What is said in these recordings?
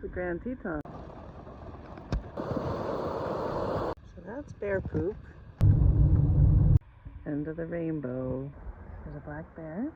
the Grand Teton. So that's bear poop. End of the rainbow. There's a black bear.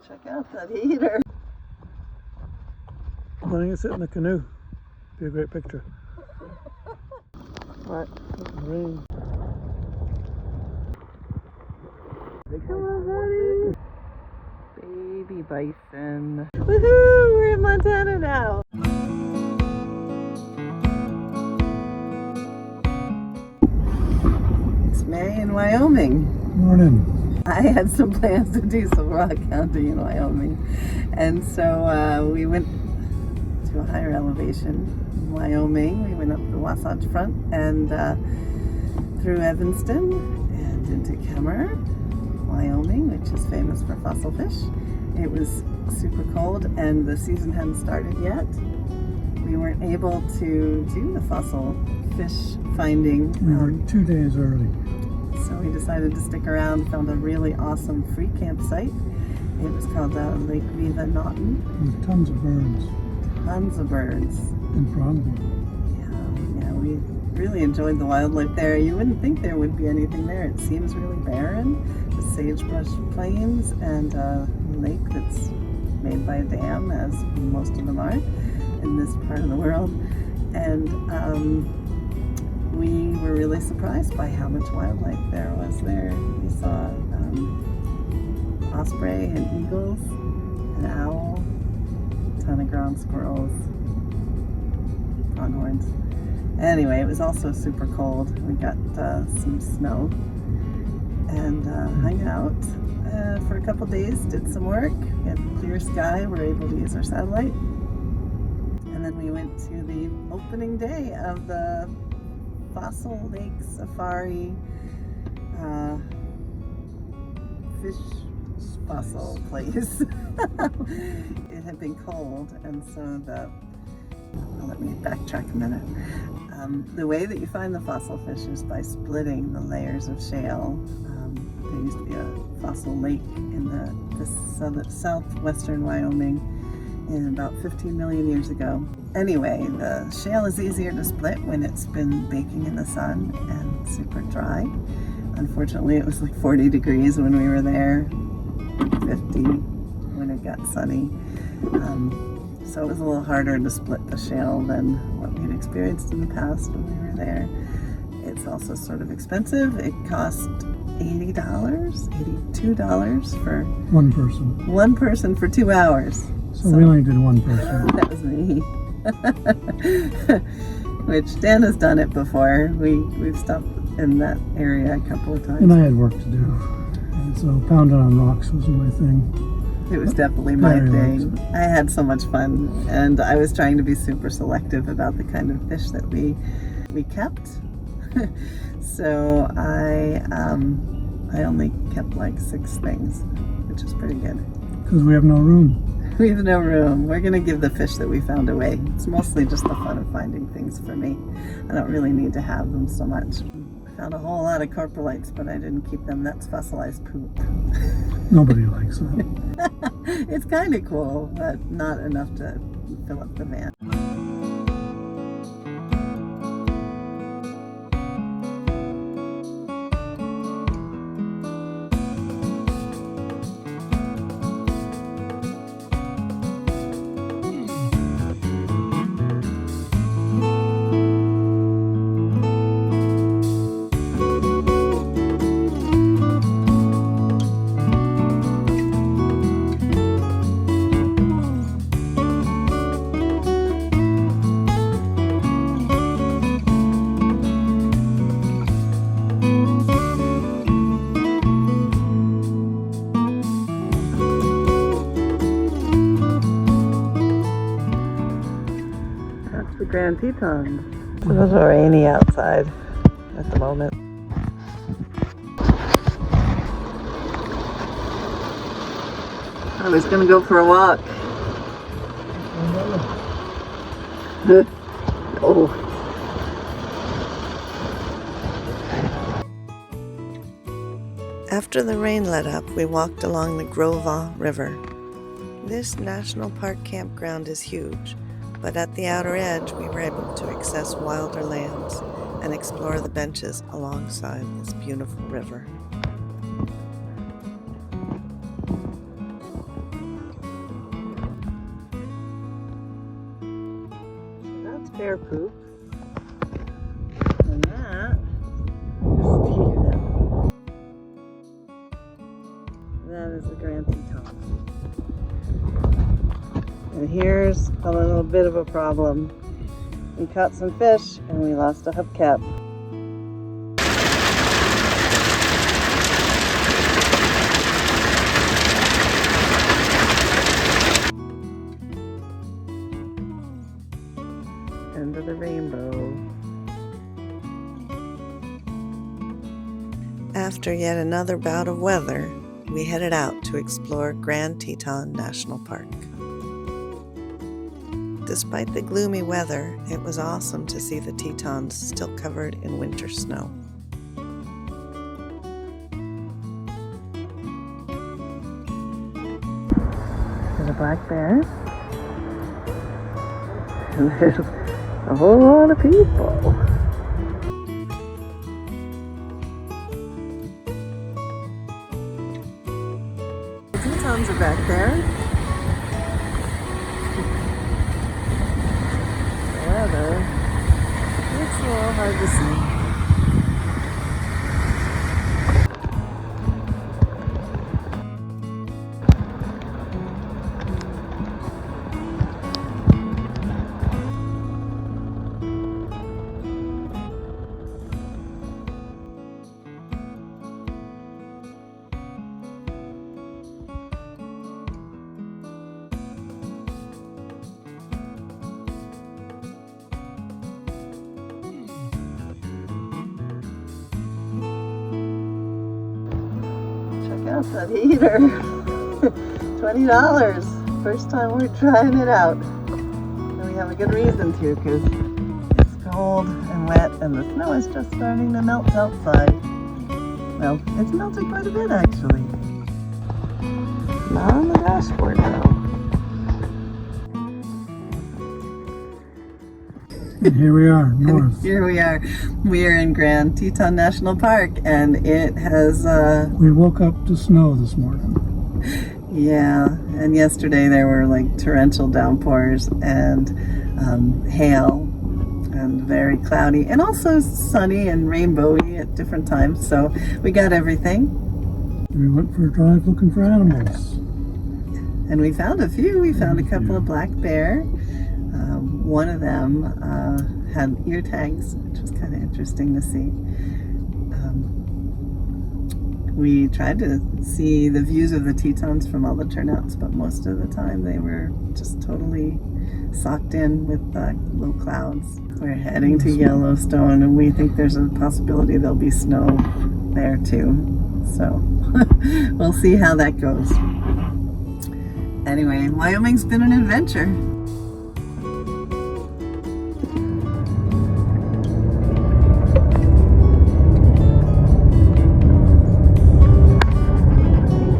Check out that heater. Letting it sit in the canoe. Be a great picture. What? Rain. Come on, buddy. Baby bison. Woohoo! We're in Montana now. It's May in Wyoming. Morning. I had some plans to do some rock counting in Wyoming, and so we went to a higher elevation in Wyoming. We went up the Wasatch Front and through Evanston and into Kemmer, Wyoming, which is famous for fossil fish. It was super cold and the season hadn't started yet. We weren't able to do the fossil fish finding. We were 2 days early. So we decided to stick around, found a really awesome free campsite. It was called Lake Viva Naughton. With tons of birds. Tons of birds. And pronghorn. Yeah, we really enjoyed the wildlife there. You wouldn't think there would be anything there. It seems really barren. The sagebrush plains and a lake that's made by a dam, as most of them are in this part of the world. And we were really surprised by how much wildlife there was there. We saw osprey and eagles, an owl, a ton of ground squirrels, pronghorns. Anyway, it was also super cold. We got some snow and hung out for a couple days, did some work. We had clear sky, we were able to use our satellite. And then we went to the opening day of the Fossil Lake Safari fish fossil place. It had been cold, and so let me backtrack a minute. The way that you find the fossil fish is by splitting the layers of shale. There used to be a fossil lake in the southwestern Wyoming in about 15 million years ago. Anyway, the shale is easier to split when it's been baking in the sun and super dry. Unfortunately, it was like 40 degrees when we were there, 50 when it got sunny. So it was a little harder to split the shale than what we'd experienced in the past when we were there. It's also sort of expensive. It cost $80, $82 for One person. one person for 2 hours. So we only did one person. That was me. Which Dan has done it before. We've stopped in that area a couple of times. And I had work to do. And so pounding on rocks was my thing. It was definitely my Very thing. relaxing. I had so much fun, and I was trying to be super selective about the kind of fish that we kept. So I only kept like 6 things, which is pretty good. Because we have no room. We have no room. We're going to give the fish that we found away. It's mostly just the fun of finding things for me. I don't really need to have them so much. I found a whole lot of coprolites, but I didn't keep them. That's fossilized poop. Nobody likes that. It's kind of cool, but not enough to fill up the van. The Grand Teton. It was rainy outside at the moment. I was gonna go for a walk. Oh. After the rain let up, we walked along the Gros Ventre River. This national park campground is huge, but at the outer edge we were able to access wilder lands and explore the benches alongside this beautiful river. That's bear poop. And that is Teton. That is the Grand Teton. And here's a little bit of a problem. We caught some fish and we lost a hubcap. End of the rainbow. After yet another bout of weather, we headed out to explore Grand Teton National Park. Despite the gloomy weather, it was awesome to see the Tetons still covered in winter snow. There's a black bear. And there's a whole lot of people. The Tetons are back there. It's a little hard to see. Out that heater. $20. First time we're trying it out. And we have a good reason to, because it's cold and wet and the snow is just starting to melt outside. Well, it's melted quite a bit actually. Not on the dashboard though. And here we are, north. Here we are. We are in Grand Teton National Park, and it has We woke up to snow this morning. yeah, and yesterday there were like torrential downpours and hail and very cloudy and also sunny and rainbowy at different times, so we got everything. We went for a drive looking for animals. And we found a few. We found a couple of black bear. One of them had ear tags, which was kind of interesting to see. We tried to see the views of the Tetons from all the turnouts, but most of the time they were just totally socked in with low clouds. We're heading to Yellowstone, and we think there's a possibility there'll be snow there too. So we'll see how that goes. Anyway, Wyoming's been an adventure.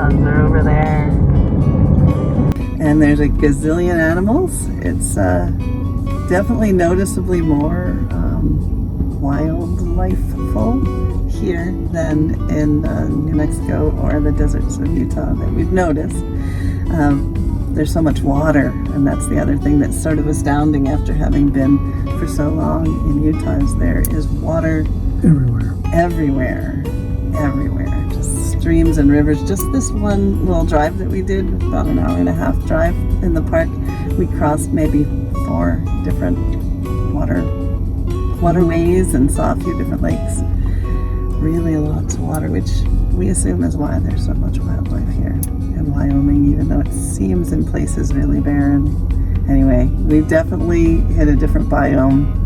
Are over there, and there's a gazillion animals. It's definitely noticeably more wildlifeful here than in New Mexico or the deserts of Utah that we've noticed. There's so much water, and that's the other thing that's sort of astounding after having been for so long in Utah, is there is water everywhere. Just streams and rivers. Just this one little drive that we did, about an hour and a half drive in the park, we crossed maybe 4 different waterways and saw a few different lakes. Really lots of water, which we assume is why there's so much wildlife here in Wyoming, even though it seems in places really barren. Anyway, we've definitely hit a different biome.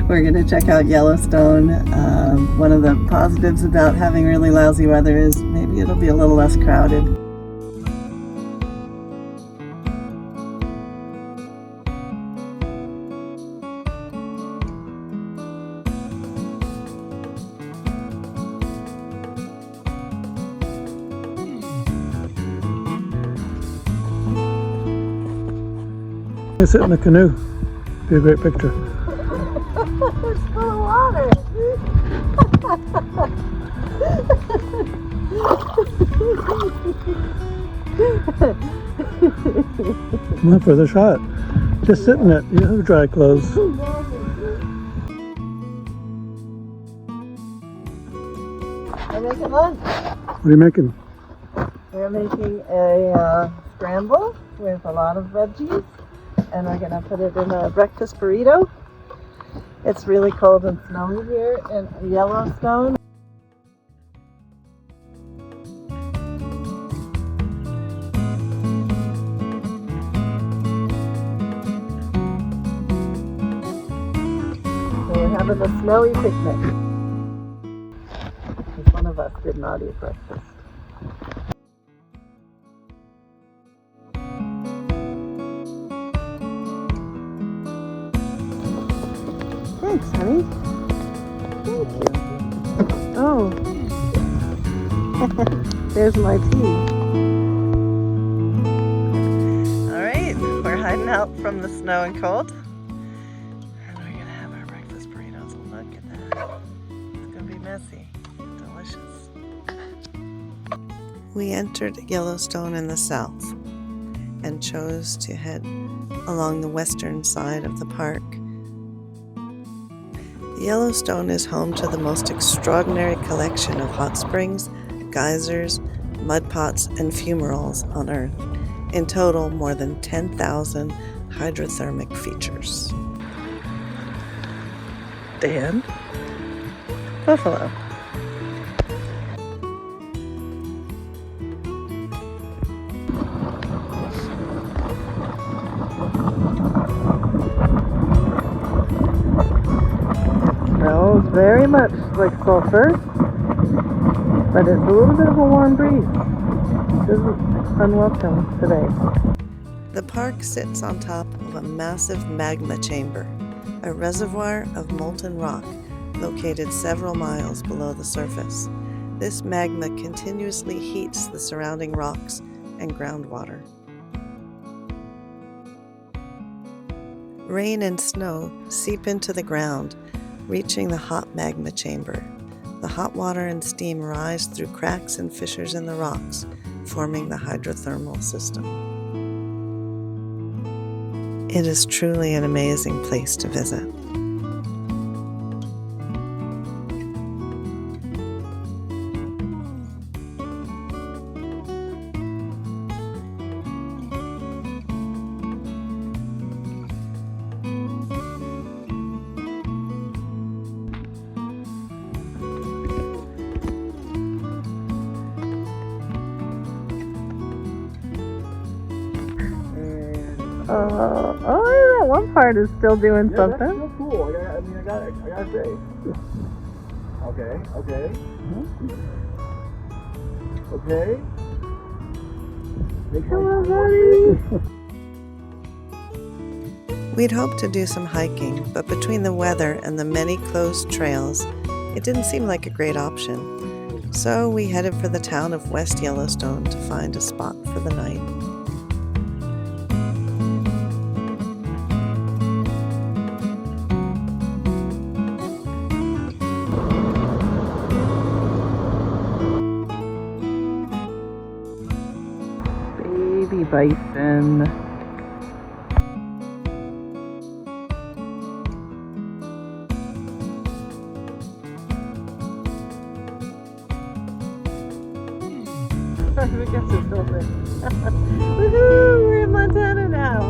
We're going to check out Yellowstone. One of the positives about having really lousy weather is maybe it'll be a little less crowded. Sit in the canoe. Be a great picture. It's full of water. Come on for the shot. Just sit in it. You have dry clothes. We're making lunch. What are you making? We're making a scramble with a lot of veggies, and we're gonna put it in a breakfast burrito. It's really cold and snowy here in Yellowstone. So we're having a snowy picnic. Because one of us did not eat breakfast. Thanks, honey. Thank you. Oh. There's my tea. Alright, we're hiding out from the snow and cold. And we're gonna have our breakfast burritos. Look at that. It's gonna be messy. Delicious. We entered Yellowstone in the south and chose to head along the western side of the park. Yellowstone is home to the most extraordinary collection of hot springs, geysers, mud pots, and fumaroles on Earth. In total, more than 10,000 hydrothermic features. Dan. Buffalo. Smells very much like sulfur, but it's a little bit of a warm breeze. This is unwelcome today. The park sits on top of a massive magma chamber, a reservoir of molten rock located several miles below the surface. This magma continuously heats the surrounding rocks and groundwater. Rain and snow seep into the ground, reaching the hot magma chamber. The hot water and steam rise through cracks and fissures in the rocks, forming the hydrothermal system. It is truly an amazing place to visit. Oh, that one part is still doing something. That's still cool. I gotta say. Okay. Okay. Come on, buddy. We'd hoped to do some hiking, but between the weather and the many closed trails, it didn't seem like a great option. So we headed for the town of West Yellowstone to find a spot for the night. Baby bison. I guess it's over. Woohoo! We're in Montana now.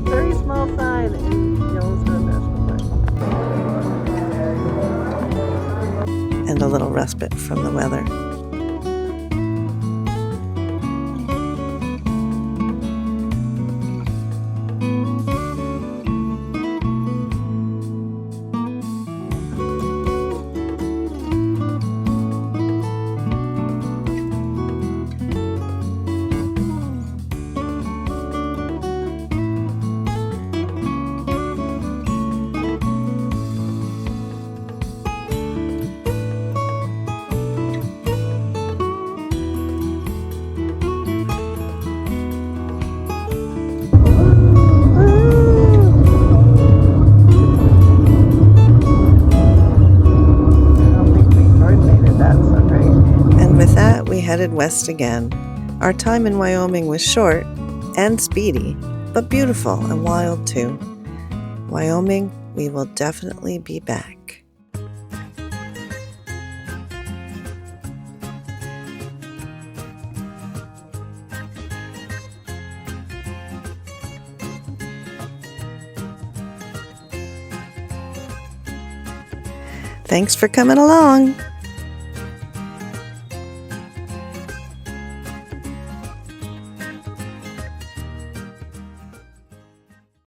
Very small sign in Yellowstone National Park. And a little respite from the weather. we headed west again. Our time in Wyoming was short and speedy, but beautiful and wild too. Wyoming, we will definitely be back. Thanks for coming along.